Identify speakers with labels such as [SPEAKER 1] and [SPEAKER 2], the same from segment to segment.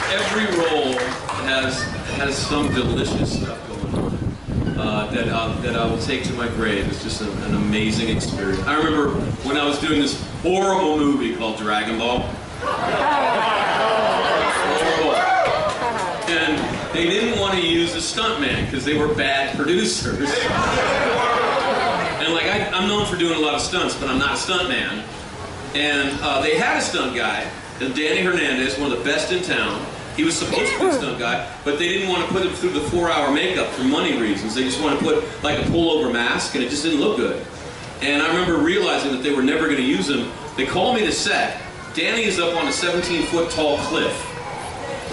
[SPEAKER 1] every role has some delicious stuff going on that I will take to my grave. It's just an amazing experience. I remember when I was doing this horrible movie called Dragonball. Horrible. And they didn't want to use a stuntman because they were bad producers. And like I'm known for doing a lot of stunts, but I'm not a stuntman. And they had a stunt guy, Danny Hernandez, one of the best in town. He was supposed to be a stunt guy, but they didn't want to put him through the 4-hour makeup for money reasons. They just wanted to put like a pullover mask, and it just didn't look good. And I remember realizing that they were never going to use him. They called me to set. Danny is up on a 17-foot tall cliff.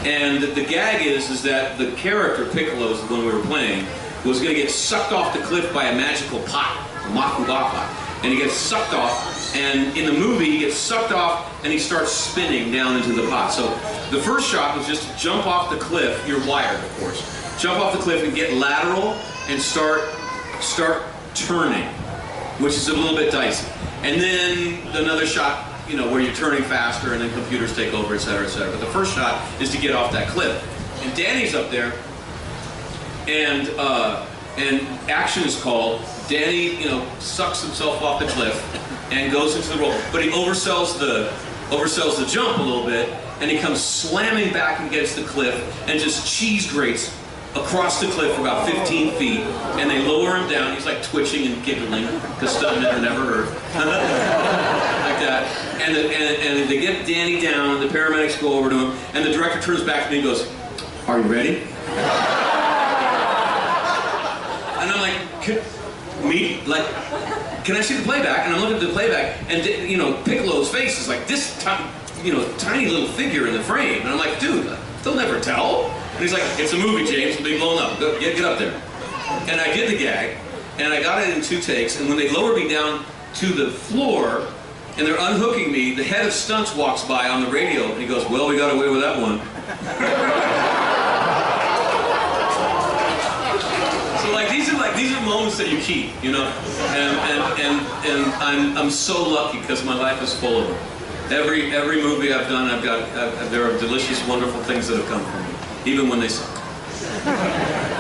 [SPEAKER 1] And the gag is that the character, Piccolo's, when we were playing, was going to get sucked off the cliff by a magical pot, a makubaka. And he gets sucked off, and in the movie he gets sucked off and he starts spinning down into the pot. So the first shot was just to jump off the cliff. You're wired, of course. Jump off the cliff and get lateral and start turning, which is a little bit dicey. And then another shot, you know, where you're turning faster and then computers take over, etc., etc. But the first shot is to get off that cliff. And Danny's up there, and action is called. Danny, you know, sucks himself off the cliff and goes into the roll, but he oversells the jump a little bit, and he comes slamming back against the cliff and just cheese grates across the cliff for about 15 feet, and they lower him down. He's like twitching and giggling because stuntmen are never hurt. Like that. And they get Danny down, the paramedics go over to him, and the director turns back to me and goes, "Are you ready?" And I'm like, can I see the playback? And I'm looking at the playback, and you know, Piccolo's face is like this, tiny little figure in the frame, and I'm like, dude, they'll never tell. And he's like, it's a movie, James, it'll be blown up. Get up there. And I did the gag, and I got it in 2 takes, and when they lowered me down to the floor, and they're unhooking me, the head of stunts walks by on the radio, and he goes, "Well, we got away with that one." These are moments that you keep, you know, and I'm so lucky because my life is full of them. Every movie I've done, there are delicious, wonderful things that have come from me, even when they suck.